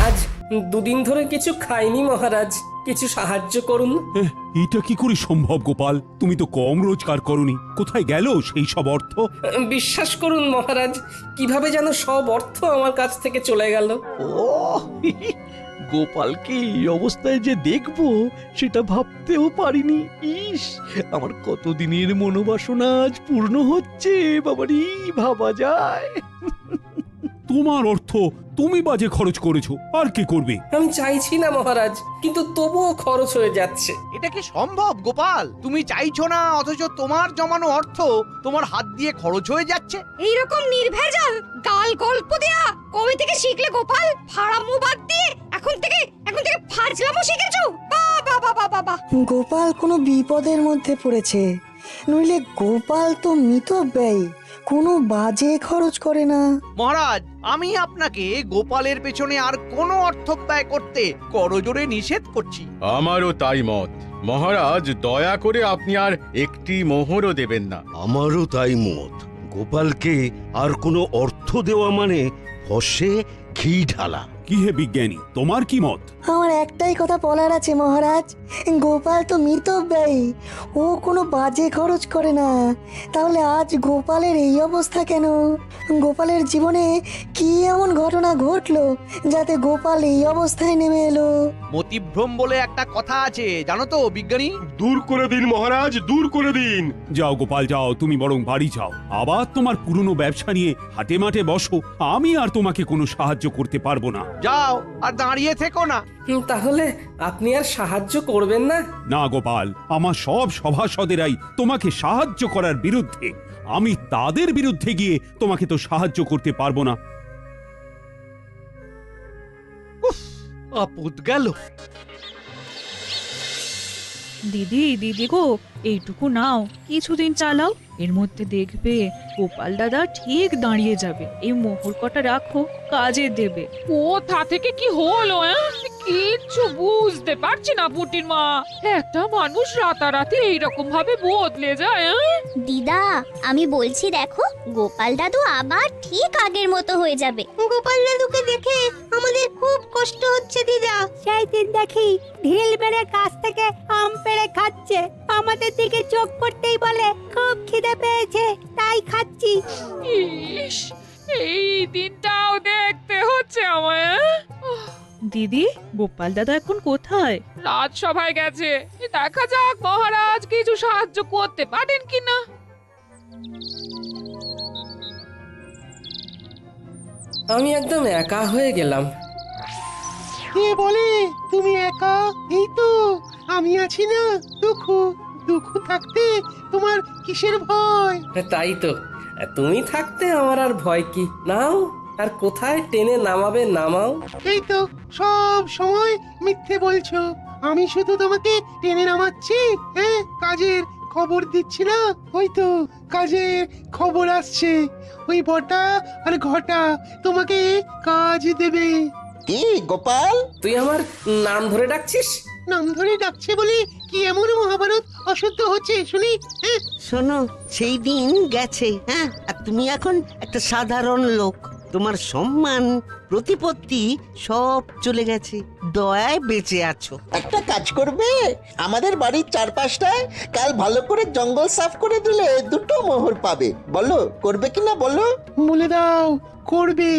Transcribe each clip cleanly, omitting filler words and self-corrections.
আজ দুদিন ধরে কিছু খাইনি মহারাজ, কিছু সাহায্য করুন। এটা কি করে সম্ভব গোপাল? তুমি তো কম রোজগার করনি, কোথায় গেল সেই সব অর্থ? বিশ্বাস করুন মহারাজ, কিভাবে যেন সব অর্থ আমার কাছ থেকে চলে গেল। ও গোপালকে এই অবস্থায় যে দেখবো সেটা ভাবতেও পারিনি। ইস, আমার কতদিনের মনোবাসনা আজ পূর্ণ হচ্ছে। বাবারি, ভাবা যায়? তোমার অর্থ তুমি বাজে খরচ করেছো, আর কি করবে? আমি চাইছি না মহারাজ, কিন্তু তবুও খরচ হয়ে যাচ্ছে। এটা কি সম্ভব গোপাল? তুমি চাইছো না অথচ তোমার জমানো অর্থ তোমার হাত দিয়ে খরচ হয়ে যাচ্ছে। এইরকম নির্ভেজাল গাল গল্প দেয়া কবে থেকে শিখলে গোপাল? ফাড়ামো বাদ দিয়ে এখন থেকে ফাজলামো শিখেছো? বাবা বাবা বাবা! গোপাল কোনো বিপদের মধ্যে পড়েছে, নইলে গোপাল তো মিতব্যয়ী, কোনো বাজে খরচ করে না। মহারাজ, আমি আপনাকে গোপালের পেছনে আর কোনো অর্থ ব্যয় করতে করজোরে নিষেধ করছি। আমারও তাই মত মহারাজ, দয়া করে আপনি আর একটি মোহরও দেবেন না। আমারও তাই মত। গোপালকে আর কোনো অর্থ দেওয়া মানে ফসে ঘি ঢালা। কি হে বিজ্ঞানী, তোমার কি মত? আমার একটাই কথা বলার আছে মহারাজ, গোপাল তো মিতব্যয়ী, ও কোনো বাজে খরচ করে না। তাহলে আজ গোপালের এই অবস্থা কেন? গোপালের জীবনে কি এমন ঘটনা ঘটলো যাতে গোপাল এই অবস্থায় নেমে এলো? মতিভ্রম বলে একটা কথা আছে, জানো তো বিজ্ঞানী? দূর করে দিন মহারাজ, দূর করে দিন। যাও গোপাল যাও, তুমি বরং বাড়ি যাও, আবার তোমার পুরনো ব্যবসা নিয়ে হাটে মাঠে বসো। আমি আর তোমাকে কোনো সাহায্য করতে পারবো না। যাও, আর দাঁড়িয়ে থেকো না। তাহলে আপনি আর সাহায্য করবেন না? না গোপাল, আমার সব সভাসদেরাই তোমাকে সাহায্য করার বিরুদ্ধে। আমি তাদের বিরুদ্ধে গিয়ে তোমাকে তো সাহায্য করতে পারবো না। আপদ গেল। দিদি দিদি গো, এইটুকু নাও, কিছুদিন চালাও, এর মধ্যে দেখবে গোপাল দাদা ঠিক দাঁড়িয়ে যাবে। এই মোহর কটা রাখো, কাজে দেবে। কোথা থেকে কি হলো? কিচ্ছু বুঝতে পারছি না পুটির মা। একটা মানুষ রাতারাতি এইরকম ভাবে বদলে যায়। দিদা, আমি বলছি দেখো, গোপাল দাদু আবার ঠিক আগের মতো হয়ে যাবে। গোপাল দাদুকে দেখে আমাদের খুব কষ্ট হচ্ছে দিদা। সেই দিন দেখি ঢিল মেরে গাছ থেকে আম পেড়ে খাচ্ছে, আমাদের দিকে চোখ পড়তেই বলে খুব খিদে পেয়েছে তাই খাচ্ছি। ইস, এই দিনটাও দেখতে হচ্ছে আমায়। দিদি, গোপাল দাদা এখন কোথায়? রাজসভায় গেছে, দেখা যাক মহারাজ কিছু সাহায্য করতে পারেন কিনা। আমি একদম একা হয়ে গেলাম। কে বলে তুমি একা? এই তো আমি আছি না। দুঃখ দুঃখ থাকতে তোমার কিসের ভয়? তাই তো, তুমি থাকতে আমার আর ভয় কি? নাও, আর কোথায় টেনে নামাবে নামাও। এই তো সব সময় মিথ্যে বলছো। আমি শুধু তোমাকে টেনে নামাচ্ছি, হ্যাঁ, কাজের খবর দিচ্ছি না। ওই তো কাজের খবর আসছে, ওই বটা আর ঘটা তোমাকে কাজ দেবে। কি গোপাল? তুই আমার নাম ধরে ডাকছিস? নাম ধরে ডাকছে বলে কি এমন মহাভারত অশুদ্ধ হচ্ছে শুনি? হ্যাঁ, শোনো, সেই দিন গেছে, হ্যাঁ, আর তুমি এখন একটা সাধারণ লোক। তোমার সম্মান প্রতিপত্তি সব চলে গেছে, দয়ায় বেঁচে আছো। একটা কাজ করবে, আমাদের বাড়ির চারপাশটায় কাল ভালো করে জঙ্গল সাফ করে দিলে দুটো মোহর পাবে। বলো করবে কিনা বলো? বলে দাও করবে।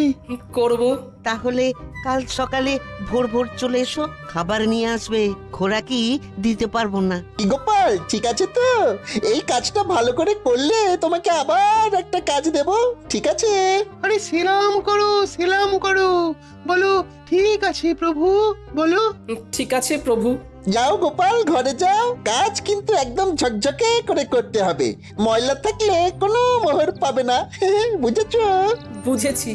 করব। তাহলে কাল সকালে ভোর ভোর চলে এসো, খাবার নিয়ে আসবে, খোরাকি দিতে পারবো না। কি গোপাল, ঠিক আছে তো? এই কাজটা ভালো করে করলে তোমাকে আবার একটা কাজ দেব, ঠিক আছে? আরে সেলাম করো, সেলাম করো, বলো ঠিক আছে প্রভু, বলো। ঠিক আছে প্রভু। যাও গোপাল, ঘরে যাও। কাজ কিন্তু একদম ঝকঝকে করে করতে হবে, ময়লা থাকলে কোনো মোহর পাবে না। বুঝেছো? বুঝেছি।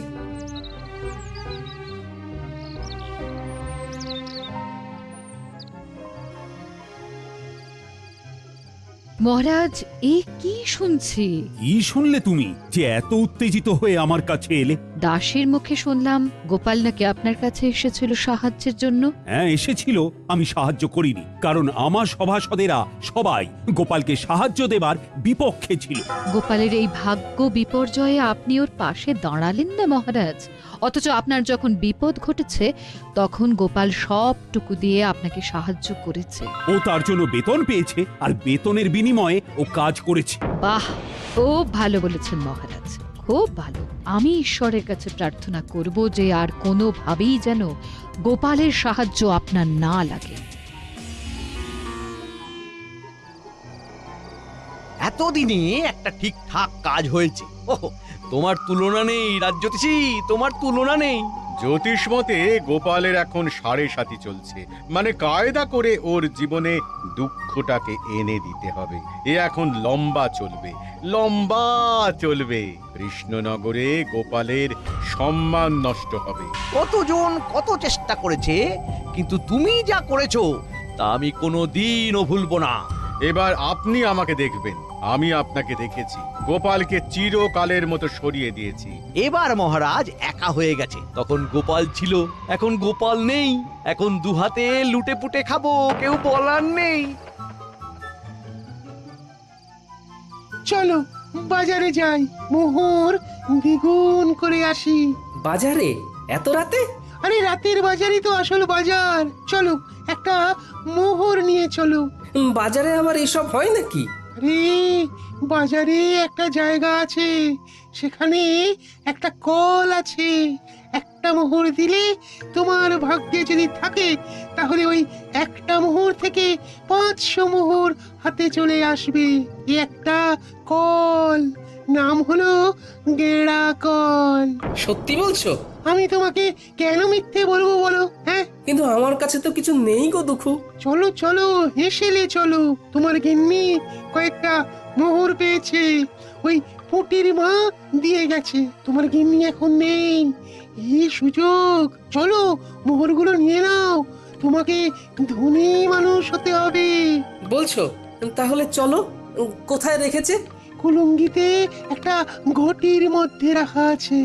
মহারাজ এ কি শুনছি? কি শুনলে তুমি যে এত উত্তেজিত হয়ে আমার কাছে এলে? দাসের মুখে শুনলাম গোপাল নাকি আপনার কাছে এসেছিল সাহায্যের জন্য। হ্যাঁ এসেছিল, আমি সাহায্য করিনি, কারণ আমার সভাসদেরা সবাই গোপালকে সাহায্য দেবার বিপক্ষে ছিল। গোপালের এই ভাগ্য বিপর্যয়ে আপনি ওর পাশে দাঁড়ালেন না মহারাজ, অথচ আপনার যখন বিপদ ঘটেছে তখন গোপাল সবটুকু দিয়ে আপনাকে সাহায্য করেছে। ও তার জন্য বেতন পেয়েছে, আর বেতনের বিনিময়ে ও কাজ করেছে। বাহ, খুব ভালো বলেছেন মহারাজ, খুব ভালো। আমি ঈশ্বরের কাছে প্রার্থনা করব যে আর কোনোভাবেই যেন গোপালের সাহায্য আপনার না লাগে। এতদিনে একটা ঠিকঠাক কাজ হয়েছে। ওহো, তোমার তুলনা নেই রাজ্যতীশী, তোমার তুলনা নেই। জ্যোতিষ মতে গোপালের এখন 7.5 চলছে, মানে কায়দা করে ওর জীবনে দুঃখটাকে এনে দিতে হবে। এ এখন লম্বা চলবে, লম্বা চলবে। কৃষ্ণনগরে গোপালের সম্মান নষ্ট হবে। কতজন কত চেষ্টা করেছে, কিন্তু তুমি যা করেছো তা আমি কোনোদিনও ভুলবো না। এবার আপনি আমাকে দেখবেন, আমি আপনাকে দেখেছি। গোপালকে চিরকালের মতো সরিয়ে দিয়েছি। এবার মহারাজ একা হয়ে গেছে। তখন গোপাল ছিল, এখন গোপাল নেই। এখন দুহাতে লুটে পুটে খাবো, কেউ বলার নেই। চলো বাজারে যাই, মোহর দ্বিগুণ করে আসি। বাজারে এত রাতে? আরে রাতের বাজারই তো আসল বাজার। চলো একটা মোহর নিয়ে চলো। বাজারে আবার এসব হয় নাকি? আরে বাজারে একটা জায়গা আছে, সেখানে একটা কল আছে। একটা মোহর দিলে তোমার ভাগ্যে যদি থাকে তাহলে ওই একটা মোহর থেকে 500 মোহর হাতে চলে আসবে। এই একটা কল, নাম হলো গেড়া কল। সত্যি বলছো? আমি তোমাকে কেন মিথ্যে বলবো বলো? হ্যাঁ, কিন্তু আমার কাছে তো কিছু নেই গো দুঃখু। চলো চলো হেসেলে চলো, তোমার গিন্নি কয়েকটা মোহর পেয়েছে, ওই পুটির মা দিয়ে গেছে। তোমার গিন্নি এখন নেই, এই সুযোগ। চলো মোহরগুলো নিয়ে নাও, তোমাকে ধনী মানুষ হতে হবে। বলছো? তাহলে চলো। কোথায় রেখেছে? কুলুঙ্গিতে একটা ঘটির মধ্যে রাখা আছে।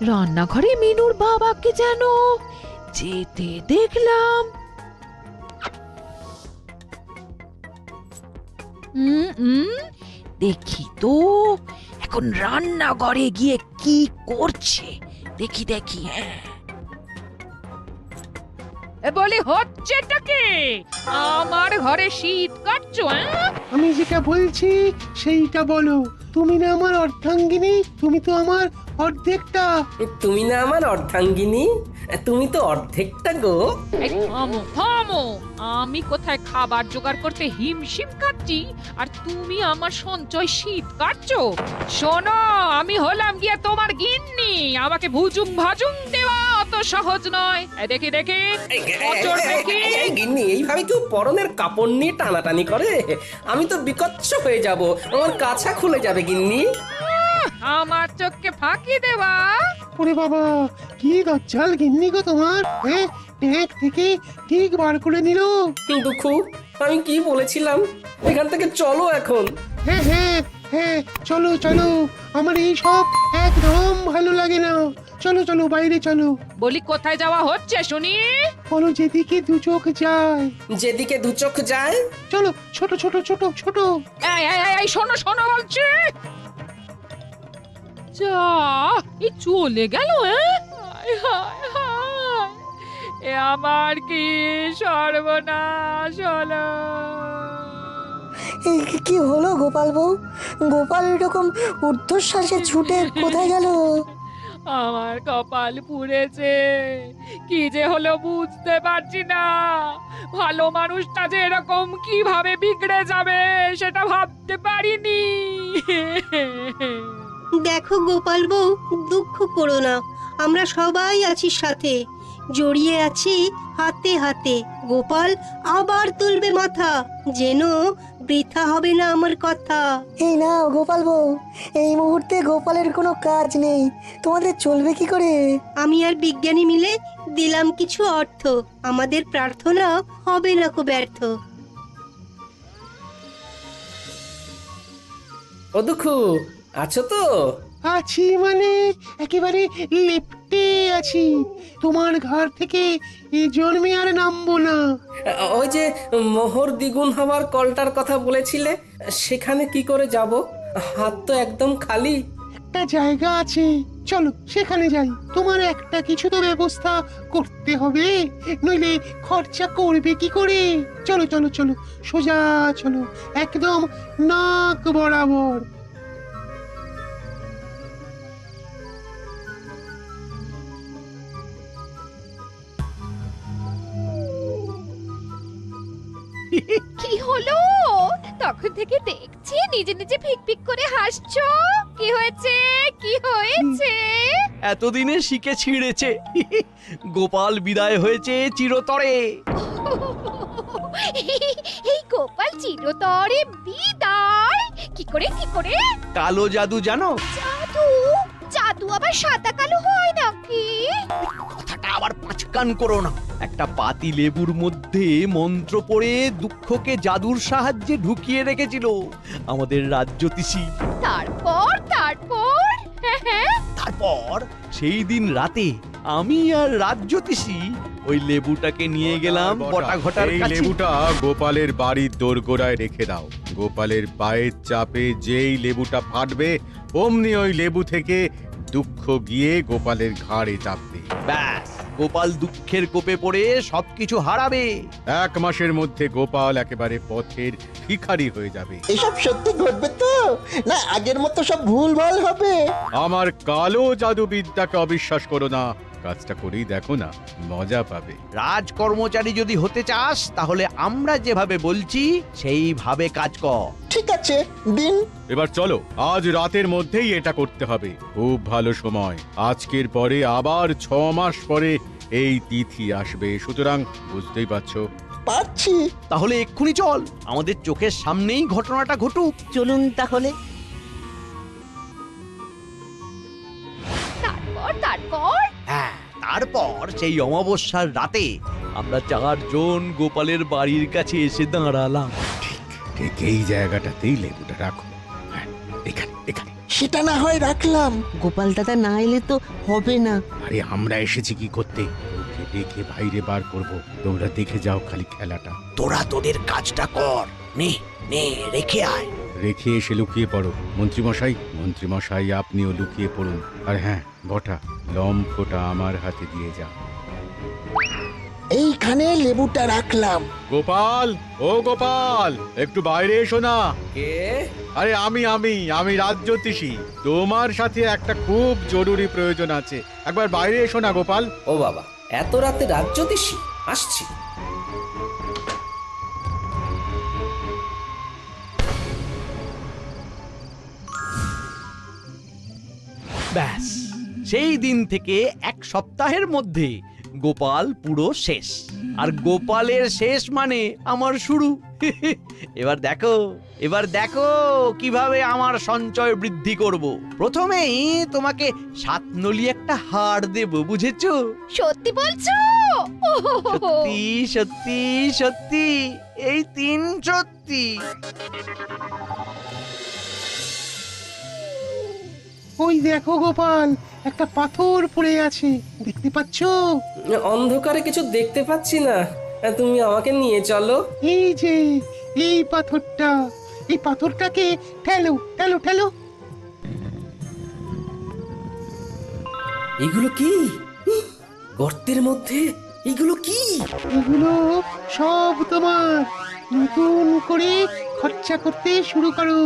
রান্নাঘরে মিনুর বাবাকে যেন যেতে দেখলাম। দেখি তো এখন রান্নাঘরে গিয়ে কি করছে, দেখি দেখি। হ্যাঁ, বলি হচ্ছেটা কি? আমার ঘরে শীত কাটছো? আমি যেটা বলছি সেইটা বলো। তুমি না আমার অর্ধাঙ্গিনী, তুমি তো আমার অর্ধেকটা। তুমি না আমার অর্ধাঙ্গিনী, তুমি তো অর্ধেকটা গো। এই থামো থামো, আমি কোথায় খাবার জোগাড় করতে হিমশিম খাচ্ছি আর তুমি আমার সঞ্চয় শীত কাটছো? শোনো, আমি হলাম গিয়ে তোমার গিন্নি, আমাকে ভুজুং ভাজুং দেওয়া অত সহজ নয়। দেখি দেখি অচর দেখি। গিন্নি এইভাবে কেউ পরনের কাপড় নিয়ে টানাটানি করে? আমি তো বিকচ্ছ হয়ে যাব, আমার কাছা খুলে যাবে গিন্নি। আমার চোখকে ফাঁকি দেওয়া? ওরে বাবা, কি দজ্জাল গিন্নি গো তোমার! হ্যাঁ, ট্যাঙ্ক থেকে ঠিক বার করে নিল। দুঃখু, আমি কি বলেছিলাম? এখান থেকে চলো এখন। হ্যাঁ হ্যাঁ হ্যাঁ, চলো চলো, আমার এই সব একদম ভালো লাগে না। চলো চলো বাইরে চলো। বলি কোথায় যাওয়া হচ্ছে শুনি? বলো যেদিকে দু চোখ যায়। যেদিকে দু চোখ যায়? চলো, ছোট ছোট ছোট ছোট। এই শোনো শোনো বলছি। যা, এই চলে গেল। এ আমার কি সর্বনাশ হলো! কি হলো গোপাল বউ? গোপাল এরকম ঊর্ধ্বশ্বাসে ছুটে কোথায় গেল? আমার কপাল পুড়েছে, কি যে হলো বুঝতে পারছি না। ভালো মানুষটা যে এরকম কিভাবে বিগড়ে যাবে সেটা ভাবতে পারিনি। দেখো গোপাল বউ, দুঃখ করো না, আমরা সবাই আছি সাথে। জড়িয়ে আছি হাতে হাতে। গোপাল আবার তুলবে মাথা, যেন বৃথা হবে না আমার কথা। এই নাও গোপাল বউ, এই মুহূর্তে গোপালের কোনো কাজ নেই, তোমাদের চলবে কি করে? আমি আর বিজ্ঞানী মিলে দিলাম কিছু অর্থ, আমাদের প্রার্থনা হবে না কো ব্যর্থ। ও দুঃখু, আছো তো? আছি মানে একেবারে লেপ্টে আছি। তোমার ঘর থেকে এ জন্মে আর নামবো না। ওই যে মোহর দ্বিগুণ হওয়ার কলটার কথা বলেছিলে, সেখানে কি করে যাব? হাত তো একদম খালি। একটা জায়গা আছে, চলো সেখানে যাই। তোমার একটা কিছু তো ব্যবস্থা করতে হবে, নইলে খরচা করবে কি করে? চলো চলো চলো, সোজা চলো, একদম নাক বরাবর। কি হলো? তখন থেকে দেখছি নিজে নিজে ফিক করে হাসছো। কি হয়েছে? কি হয়েছে? এতদিনে শিখে ছিঁড়েছে। গোপাল বিদায় হয়েছে চিরতরে। এই গোপাল চিরতরে বিদায়? কি করে কি করে? কালো জাদু জানো? জাদু? জাদু আবার সাদা কালো হয় নাকি? কথাটা আবার পাঁচকান করো না। একটা পাতি লেবুর মধ্যে মন্ত্র পড়ে দুঃখকে জাদুর সাহায্যে ঢুকিয়ে রেখেছিল আমাদের রাজ্যতীষী। তারপর তারপর সেই দিন রাতে আমি আর রাজ্যতীষী ওই লেবুটাকে নিয়ে গেলাম বটা ঘটার এই কাছে। লেবুটা গোপালের বাড়ির দোরগোড়ায় রেখে দাও। গোপালের পায়ের চাপে যেই লেবুটা ফাটবে, অমনি ওই লেবু থেকে দুঃখ গিয়ে গোপালের ঘাড়ে চাপবে। ব্যাস, গোপাল দুঃখের কোপে পড়ে সবকিছু হারাবে। 1 মাসের মধ্যে গোপাল একেবারে পথের ভিখারি হয়ে যাবে। এসব সত্যি ঘটবে তো, না আগের মতো সব ভুলভাল হবে? আমার কালো জাদুবিদ্যাকে অবিশ্বাস করো না, কাজটা করেই দেখো না, মজা পাবে। রাজকর্মচারী যদি হতে চাস তাহলে আমরা যেভাবে বলছি সেইভাবে কাজ কর। ঠিক আছে, দিন। এবার চলো, আজ রাতের মধ্যেই এটা করতে হবে। খুব ভালো সময়, আজকের পরে আবার 6 মাস পরে এই তিথি আসবে, সুতরাং বুঝতেই পারছো। পারছি। তাহলে এক্ষুনি চল, আমাদের চোখের সামনেই ঘটনাটা ঘটুক। চলুন তাহলে। তারপর হ্যাঁ, তারপর সেই অমাবস্যার রাতে আমরা 4 জন গোপালের বাড়ির কাছে এসে দাঁড়ালাম। ঠিক এই জায়গাটাতেই লেবুটা রাখো। হ্যাঁ, এখানে এখানে। সেটা না হয় রাখলাম। গোপাল দাদা না এলে তো হবে না। আরে আমরা এসেছি কি করতে? ওকে ডেকে বাইরে বার করব, তোমরা দেখে যাও খালি খেলাটা। তোরা তোদের কাজটা কর, নে নে রেখে আয়। রেখে এসে লুকিয়ে পড়ো। মন্ত্রীমশাই আপনিও লুকিয়ে পড়ুন। আর হ্যাঁ বটা, লম্ফটা আমার হাতে দিয়ে যাও। এইখানে লেবুটা রাখলাম। গোপাল, ও গোপাল, একটু বাইরে এসো না। কে? আরে আমি রাজ্যতীষী। তোমার সাথে একটা খুব জরুরি প্রয়োজন আছে, একবার বাইরে এসো না গোপাল। ও বাবা, এত রাতে রাজ্যতীষী? আসছি। ব্যাস, সেই দিন থেকে 1 সপ্তাহের মধ্যে গোপাল পুরো শেষ। আর গোপালের শেষ মানে আমার শুরু। এবার দেখো কিভাবে আমার সঞ্চয় বৃদ্ধি করব। প্রথমেই তোমাকে 7 নলি একটা হার দেব, বুঝেছো? সত্যি বলছো? সত্যি সত্যি সত্যি, এই 3 সত্যি। ওই দেখো গোপাল, একটা পাথর পড়ে আছে, দেখতে পাচ্ছো? অন্ধকারে কিছু দেখতে পাচ্ছি না, তুমি আমাকে নিয়ে চলো। এই যে এই পাথরটা, এই পাথরটাকে ঠেলো ঠেলো ঠেলো। এগুলো কি? গর্তের মধ্যে এগুলো কি? এগুলো সব তোমার। নতুন করে খরচা করতে শুরু করো।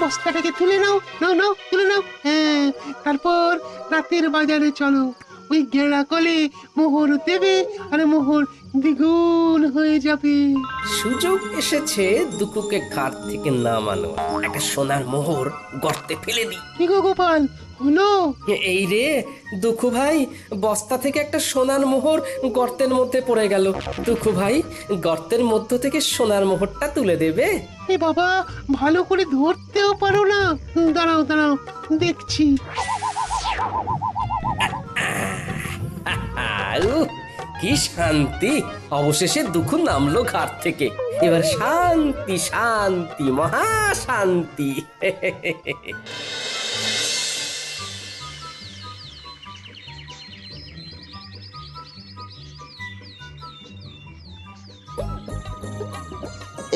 বস্তাটাকে তুলে নাও, নাও তুলে নাও। হ্যাঁ, তারপর রাতের বাজারে চলো। ওই গেঁড়া কলে মোহর দেবে, আর মোহর দ্বিগুণ হয়ে যাবে। সুযোগ এসেছে দুকুকে ঘাট থেকে নামানো। একটা সোনার মোহর গর্তে ফেলে দিই। কি গো গোপাল, হলো? এই রে দুঃখু ভাই, বস্তা থেকে একটা সোনার মোহর গর্তের মধ্যে পড়ে গেল। দুঃখু ভাই, গর্তের মধ্য থেকে সোনার মোহরটা তুলে দেবে? এ বাবা, ভালো করে ধরতেও পারো না। দাঁড়াও দাঁড়াও, দেখছি। কি শান্তি! অবশেষে দুঃখ নামলো ঘাট থেকে। এবার শান্তি শান্তি, মহা শান্তি।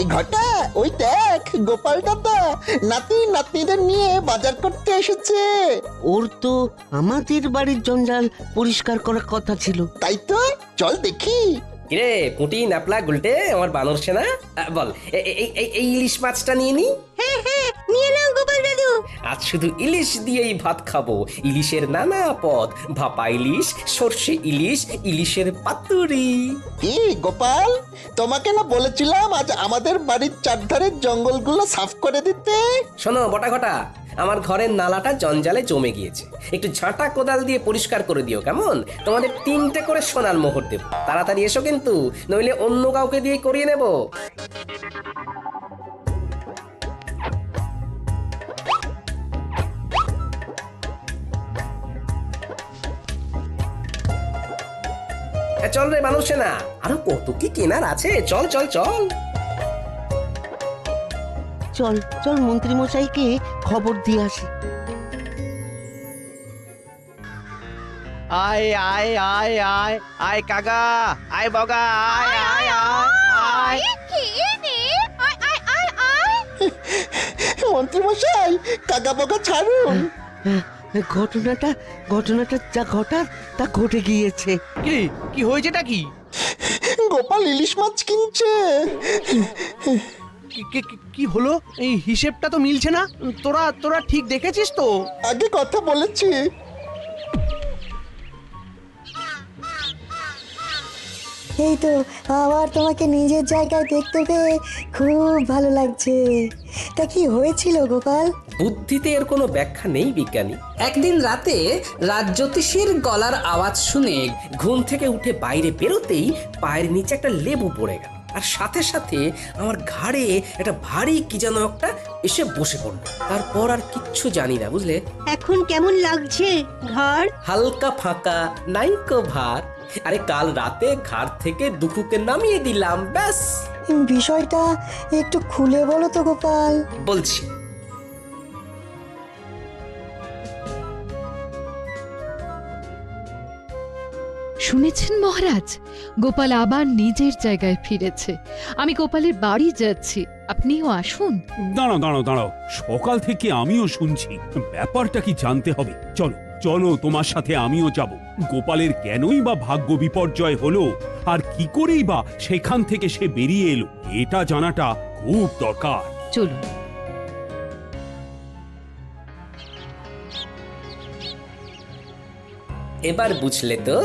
এই ঘটা, ওই দেখ গোপাল দাদা নাতি নাতনিদের নিয়ে বাজার করতে এসেছে। ওর তো আমাদের বাড়ির জঞ্জাল পরিষ্কার করার কথা ছিল। তাই তো, চল দেখি। কিরে পুঁটি, ন্যাপলা, গুলটে, আমার বানর সেনা, বল এই ইলিশ মাছটা নিয়ে নি। হ্যাঁ হ্যাঁ, নিয়ে নাও গোপাল দাদু। আজ শুধু ইলিশ দিয়েই ভাত খাবো। ইলিশের নানা পদ, ভাপা ইলিশ, সর্ষে ইলিশ, ইলিশের পাতুরি। কি গোপাল, তোমাকে না বলেছিলাম আজ আমাদের বাড়ির চারধারের জঙ্গলগুলো সাফ করে দিতে? শোনো বটা ঘটা, আমার ঘরের নালাটা জঞ্জালে জমে গিয়েছে। একটু ঝাঁটা কোদাল দিয়ে পরিষ্কার করে দিও, কেমন? তোমাদের 3টে করে সোনার মোহর দেব। তাড়াতাড়ি এসো কিন্তু, নইলে অন্য কাউকে দিয়ে করিয়ে নেব। চল রে মানুষ না, আরো কত কি কেনার আছে। চল চল চল চল চল মন্ত্রী মশাইকে খবর দিয়ে আসি। আয় আয় আয় আয় আয় কাকা, আয় বগা, আয় আয় আয় আয়। মন্ত্রী মশাই, কাকা বকা ছাড়ুন। ঘটনাটা যা ঘটার তা ঘটে গিয়েছে। কি হয়েছেটা কি? গোপাল ইলিশ মাছ কিনছে। কি হলো? এই হিসেবটা তো মিলছে না। তোরা ঠিক দেখেছিস তো? আগে কথা বলেছি। এই তো, আবার তোমাকে নিজের জায়গায় দেখতে পেয়ে খুব ভালো লাগছে। তা কি হয়েছিল গোপাল? বুদ্ধিতে এর কোনো ব্যাখ্যা নেই বিজ্ঞানী। একদিন রাতে রাজ্যোতিষীর গলার আওয়াজ শুনে ঘুম থেকে উঠে বাইরে বেরোতেই পায়ের নিচে একটা লেবু পড়ে গেল, আর সাথে সাথে আমার ঘাড়ে একটা ভারী কি যেন একটা এসে বসে পড়লো। তারপর আর কিচ্ছু জানি না, বুঝলে? এখন কেমন লাগছে ঘর? হালকা ফাঁকা, নাইকো ভার। আরে কাল রাতে ঘাট থেকে দুঃখুকে নামিয়ে দিলাম, ব্যাস। বিষয়টা একটু খুলে বলো তো গোপাল। বলছি। শুনেছেন মহারাজ, গোপাল আবার নিজের জায়গায় ফিরেছে। আমি গোপালের বাড়ি যাচ্ছি, আপনিও আসুন। দাঁড়াও দাঁড়াও দাঁড়াও, সকাল থেকে আমিও শুনছি। ব্যাপারটা কি জানতে হবে। চলো চলো, তোমার সাথে আমিও যাব। গোপালের কেনই বা ভাগ্য বিপর্যয় হলো, আর কি করেই বা সেখান থেকে সে বেরিয়ে এলো, এটা জানাটা খুব দরকার। চলুন। এবার বুঝলে তো?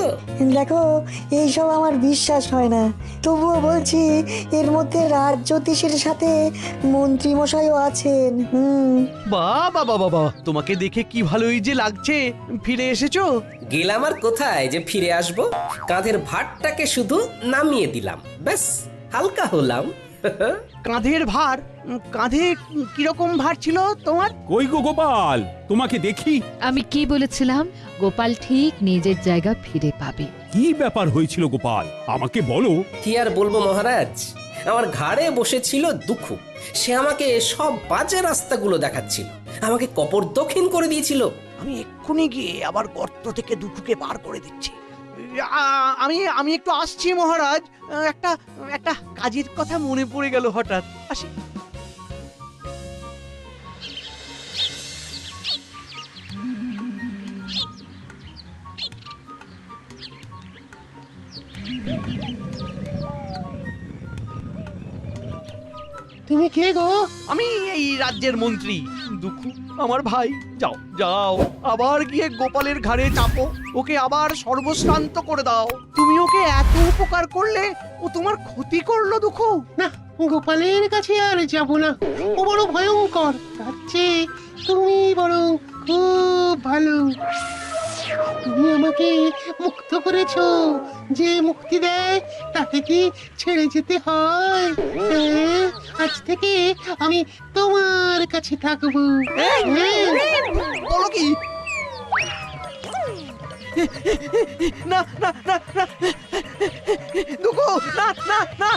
দেখো, এইসব আমার বিশ্বাস হয় না, তবুও বলছি এর মধ্যে রাজ্যোতিষীর সাথে মন্ত্রী মশাইও আছেন। বাবা বাবা বাবা, তোমাকে দেখে কি ভালোই যে লাগছে। ফিরে এসেছো? গেলাম আর কোথায় যে ফিরে আসবো। কাঁধের ভারটাকে শুধু নামিয়ে দিলাম, ব্যাস, হালকা হলাম। কাঁধের ভার? কাঁধে কিরকম ভার ছিল তোমার? কই গো গোপাল, তোমাকে দেখি। আমি কি বলেছিলাম? গোপাল ঠিক নিজের জায়গা ফিরে পাবে। কি ব্যাপার হয়েছিল গোপাল, আমাকে বলো। কি আর বলবো মহারাজ, আমার ঘাড়ে বসেছিল দুঃখু। সে আমাকে সব বাজে রাস্তাগুলো দেখাচ্ছিল, আমাকে কপর দক্ষিণ করে দিয়েছিল। আমি এক্ষুনি গিয়ে আবার গর্ত থেকে দুঃখুকে বার করে দিচ্ছি। আমি একটু আসছি মহারাজ। একটা কাজের কথা মনে পড়ে গেল হঠাৎ, আসি। তুমি কে গো? আমি এই রাজ্যের মন্ত্রী দুঃখু, আমার ভাই। যাও যাও, আবার গিয়ে গোপালের ঘাড়ে চাপো, ওকে আবার সর্বশ্রান্ত করে দাও। তুমি ওকে এত উপকার করলে, ও তোমার ক্ষতি করলো দুঃখু। না, গোপালের কাছে আর যাব না, ও বড় ভয়ঙ্কর। তার চেয়ে তুমি বরং খুব ভালো। তুমি আমাকে মুক্ত করেছো, যে মুক্তি দেয় তাকে কি ছেড়ে যেতে হয়? হ্যাঁ, আজ থেকে আমি তোমার কাছে থাকবো। হ্যাঁ। বলো কি? না না না না দুঃখু, না না না